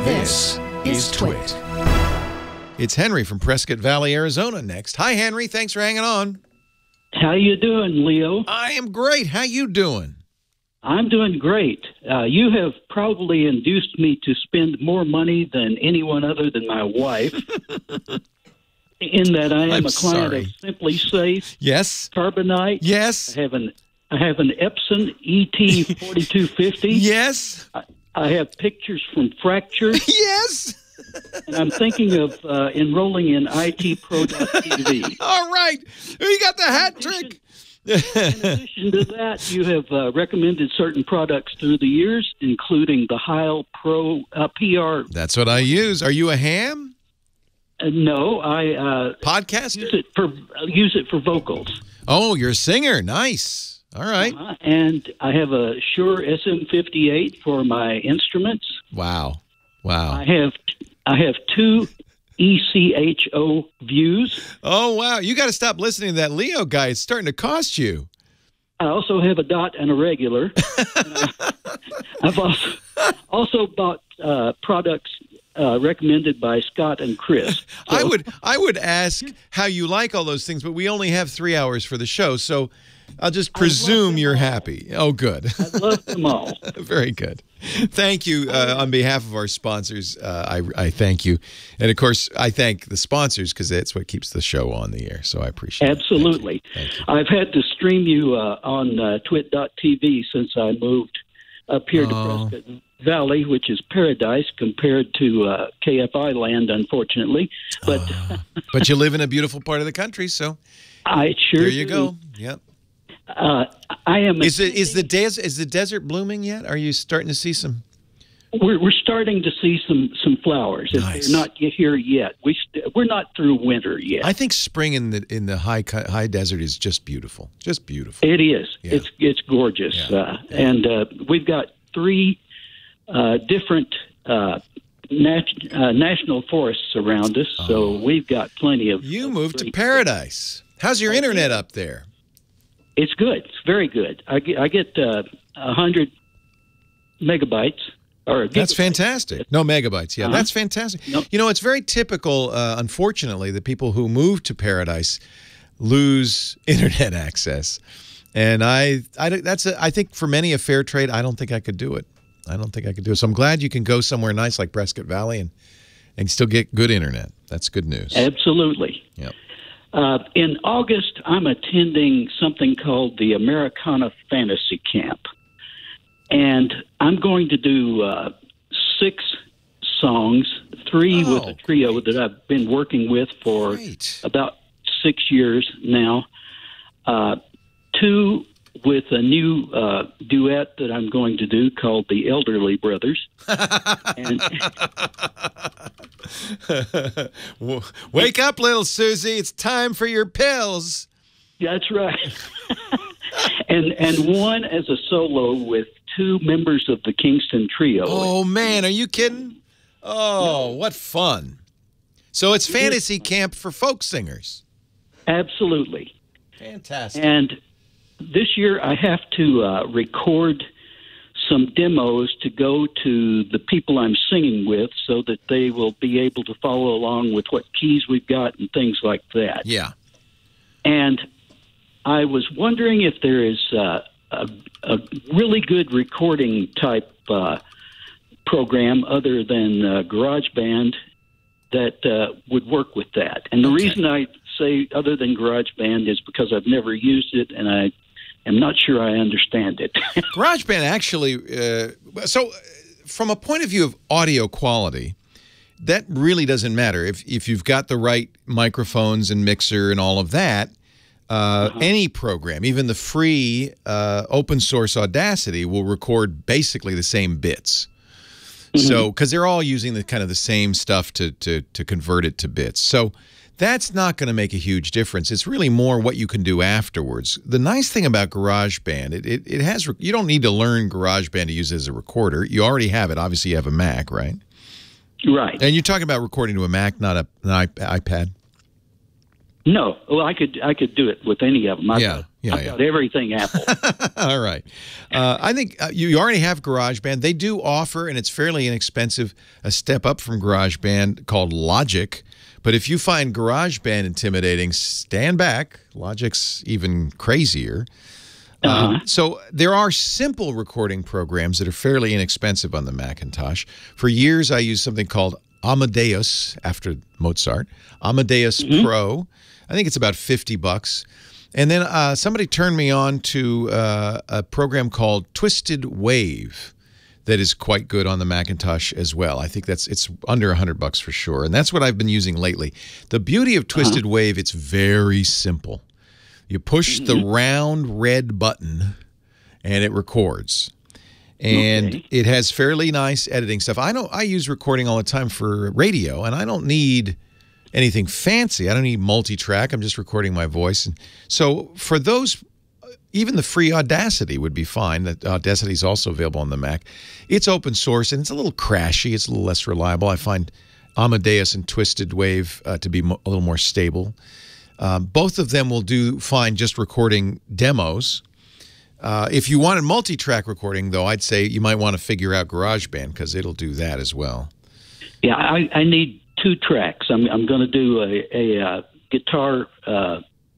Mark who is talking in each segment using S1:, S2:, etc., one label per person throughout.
S1: This is TWiT.
S2: It's Henry from Prescott Valley, Arizona next. Hi, Henry. Thanks for hanging on.
S3: How you doing, Leo?
S2: I am great. How you doing?
S3: I'm doing great. You have probably induced me to spend more money than anyone other than my wife, in that I am a client of Simply Safe.
S2: Yes.
S3: Carbonite.
S2: Yes.
S3: I have an Epson ET4250.
S2: Yes.
S3: I have pictures from Fracture.
S2: Yes.
S3: And I'm thinking of enrolling in itpro.tv.
S2: All right. You got the hat trick.
S3: In addition to that, you have recommended certain products through the years, including the Heil Pro PR.
S2: That's what I use. Are you a ham?
S3: No, I
S2: podcast.
S3: Use it for vocals.
S2: Oh, you're a singer. Nice. All right.
S3: And I have a Shure SM58 for my instruments.
S2: Wow. Wow.
S3: I have two ECHO views.
S2: Oh, wow. You got to stop listening to that Leo guy. It's starting to cost you.
S3: I also have a dot and a regular. I've also bought products recommended by Scott and Chris. So,
S2: I would ask how you like all those things, but we only have 3 hours for the show, so I'll just presume you're happy. Oh, good.
S3: I love them all.
S2: Very good. Thank you. On behalf of our sponsors, I thank you. And, of course, I thank the sponsors because that's what keeps the show on the air, so I appreciate it.
S3: Absolutely.
S2: Thank you.
S3: I've had to stream you on TWiT.tv since I moved up here to Prescott Valley, which is paradise compared to KFI land, unfortunately.
S2: But you live in a beautiful part of the country, so
S3: I sure
S2: there you
S3: do.
S2: go. Yep.
S3: I am.
S2: Is the desert blooming yet? Are you starting to see some?
S3: We're starting to see some flowers.
S2: Nice.
S3: They're not here yet. We're not through winter yet.
S2: I think spring in the high desert is just beautiful. Just beautiful.
S3: It is.
S2: Yeah.
S3: It's gorgeous.
S2: Yeah.
S3: And we've got three different national forests around us, so we've got plenty of.
S2: You moved to paradise. How's your internet up there?
S3: It's good. It's very good. I get 100 megabytes.
S2: That's fantastic. No, megabytes. Yeah, that's fantastic.
S3: Nope.
S2: You know, it's very typical, unfortunately, that people who move to paradise lose internet access. And I think for many a fair trade, I don't think I could do it. So I'm glad you can go somewhere nice like Prescott Valley and still get good internet. That's good news.
S3: Absolutely.
S2: Yep.
S3: In August, I'm attending something called the Americana Fantasy Camp. And I'm going to do 6 songs, 3 with a trio that I've been working with for about 6 years now, 2 with a new duet that I'm going to do called the Elderly Brothers. And
S2: wake up, little Susie. It's time for your pills.
S3: That's right. and one as a solo with 2 members of the Kingston Trio.
S2: Oh, man. Are you kidding? Oh, what fun. So it's fantasy camp for folk singers.
S3: Absolutely.
S2: Fantastic.
S3: And this year I have to record some demos to go to the people I'm singing with so that they will be able to follow along with what keys we've got and things like that.
S2: Yeah.
S3: And I was wondering if there is a really good recording type program other than GarageBand that would work with that. And the reason I say other than GarageBand is because I've never used it and I am not sure I understand it.
S2: GarageBand actually, so from a point of view of audio quality, that really doesn't matter. If you've got the right microphones and mixer and all of that, any program, even the free open source Audacity, will record basically the same bits. So, because they're all using the kind of the same stuff to convert it to bits. So that's not going to make a huge difference. It's really more what you can do afterwards. The nice thing about GarageBand, it has, you don't need to learn GarageBand to use it as a recorder. You already have it. Obviously, you have a Mac, right?
S3: Right.
S2: And you're talking about recording to a Mac, not an iPad.
S3: No, well, I could do it with any of them. I've got everything Apple.
S2: All right. I think you already have GarageBand. They do offer, and it's fairly inexpensive, a step up from GarageBand called Logic. But if you find GarageBand intimidating, stand back. Logic's even crazier. So there are simple recording programs that are fairly inexpensive on the Macintosh. For years, I used something called Amadeus, after Mozart. Amadeus Pro. I think it's about $50. And then somebody turned me on to a program called Twisted Wave that is quite good on the Macintosh as well. I think it's under $100 for sure, and that's what I've been using lately. The beauty of Twisted Wave, it's very simple. You push the round red button, and it records. And it has fairly nice editing stuff. I use recording all the time for radio, and I don't need anything fancy. I don't need multi-track. I'm just recording my voice. And so for those, even the free Audacity would be fine. That Audacity is also available on the Mac. It's open source, and it's a little crashy. It's a little less reliable. I find Amadeus and Twisted Wave to be a little more stable. Both of them will do fine just recording demos. If you wanted multi-track recording, though, I'd say you might want to figure out GarageBand because it'll do that as well. Yeah,
S3: I need 2 tracks. I'm going to do a guitar,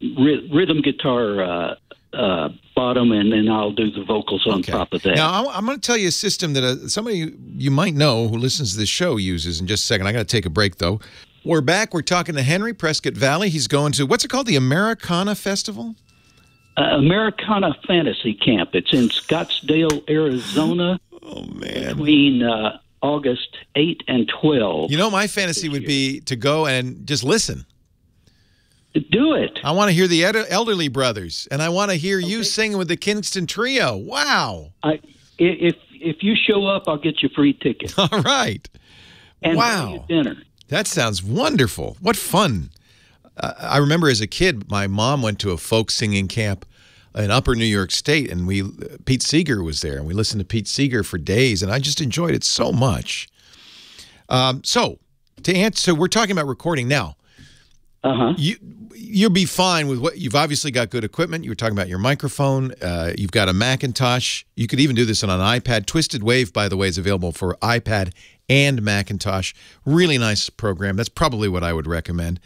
S3: rhythm guitar bottom, and then I'll do the vocals on top of that.
S2: Now, I'm going to tell you a system that somebody you might know who listens to this show uses in just a second. I got to take a break, though. We're back. We're talking to Henry, Prescott Valley. He's going to, what's it called, the Americana Festival?
S3: Americana Fantasy Camp. It's in Scottsdale, Arizona.
S2: Oh, man.
S3: Between August 8 and 12.
S2: You know, my fantasy would be to go and just listen.
S3: Do it.
S2: I want to hear the Elderly Brothers, and I want to hear you singing with the Kingston Trio. Wow.
S3: If you show up, I'll get you free tickets.
S2: All right.
S3: And
S2: wow.
S3: Dinner. That
S2: sounds wonderful. What fun. I remember as a kid, my mom went to a folk singing camp in Upper New York State, and Pete Seeger was there, and we listened to Pete Seeger for days, and I just enjoyed it so much. So to answer, we're talking about recording now. You'll be fine with what you've obviously got. Good equipment. You were talking about your microphone. You've got a Macintosh. You could even do this on an iPad. Twisted Wave, by the way, is available for iPad and Macintosh. Really nice program. That's probably what I would recommend.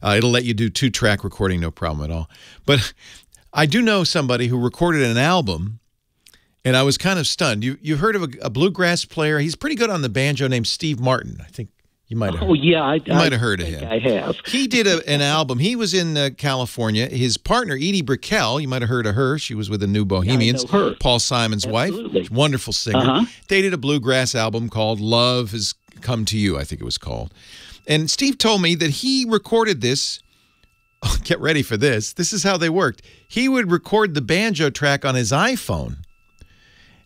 S2: It'll let you do 2-track recording, no problem at all. But I do know somebody who recorded an album, and I was kind of stunned. You've heard of a bluegrass player? He's pretty good on the banjo named Steve Martin. I think you might have.
S3: Oh, yeah.
S2: You might have heard of him.
S3: I have.
S2: He did an album. He was in California. His partner, Edie Brickell, you might have heard of her. She was with the New Bohemians.
S3: I know her.
S2: Paul Simon's wife. Wonderful singer. They did a bluegrass album called Love Has Come to You, I think it was called. And Steve told me that he recorded this. Oh, get ready for this. This is how they worked. He would record the banjo track on his iPhone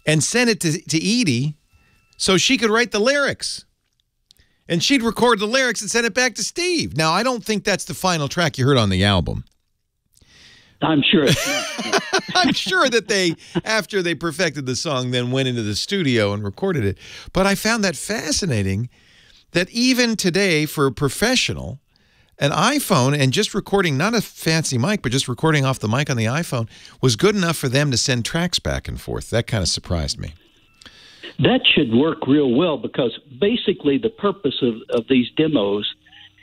S2: and send it to Edie so she could write the lyrics. And she'd record the lyrics and send it back to Steve. Now, I don't think that's the final track you heard on the album.
S3: I'm sure.
S2: I'm sure that they, after they perfected the song, then went into the studio and recorded it. But I found that fascinating that even today, for a professional, an iPhone and just recording, not a fancy mic, but just recording off the mic on the iPhone was good enough for them to send tracks back and forth. That kind of surprised me.
S3: That should work real well because basically the purpose of these demos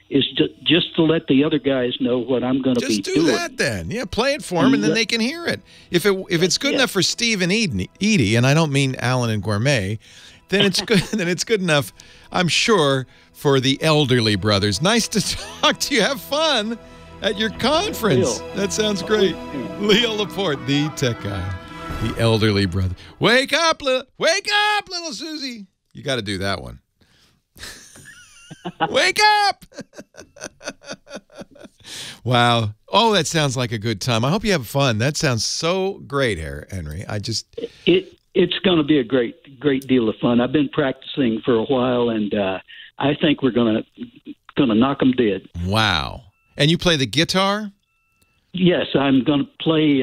S3: is just to let the other guys know what I'm going to be doing.
S2: Just do that then. Yeah, play it for them and then they can hear it. If it's good enough for Steve and Edie, and I don't mean Alan and Gourmet, then it's good. Then it's good enough, I'm sure, for the Elderly Brothers. Nice to talk to you. Have fun at your conference. That sounds great. Leo Laporte, the tech guy. The Elderly Brother. Wake up, little Susie. You got to do that one. Wake up. Wow. Oh, that sounds like a good time. I hope you have fun. That sounds so great, Henry.
S3: It's going to be a great deal of fun. I've been practicing for a while, and I think we're going to knock them dead.
S2: Wow. And you play the guitar?
S3: Yes, I'm going to play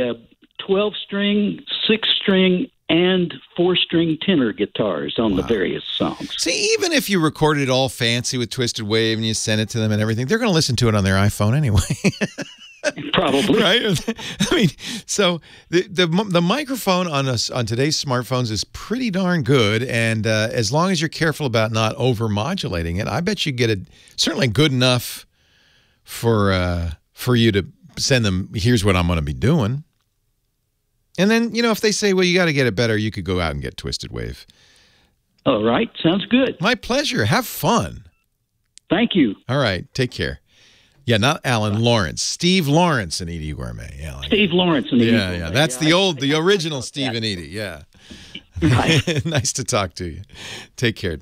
S3: 12-string, 6-string, and 4-string tenor guitars on the various songs.
S2: See, even if you recorded it all fancy with Twisted Wave and you sent it to them and everything, they're going to listen to it on their iPhone anyway.
S3: Probably.
S2: Right? I mean, so the microphone on today's smartphones is pretty darn good, and as long as you're careful about not over-modulating it, I bet you get it certainly good enough for you to send them, here's what I'm going to be doing. And then, you know, if they say, well, you got to get it better, you could go out and get Twisted Wave.
S3: All right. Sounds good.
S2: My pleasure. Have fun.
S3: Thank you.
S2: All right. Take care. Yeah, not Alan, Lawrence. Steve Lawrence and Edie Gourmet. Yeah, like
S3: Steve Lawrence and Edie
S2: Yeah,
S3: Gourmet.
S2: yeah. That's the original Steve and Edie. Yeah.
S3: Right.
S2: Nice to talk to you. Take care.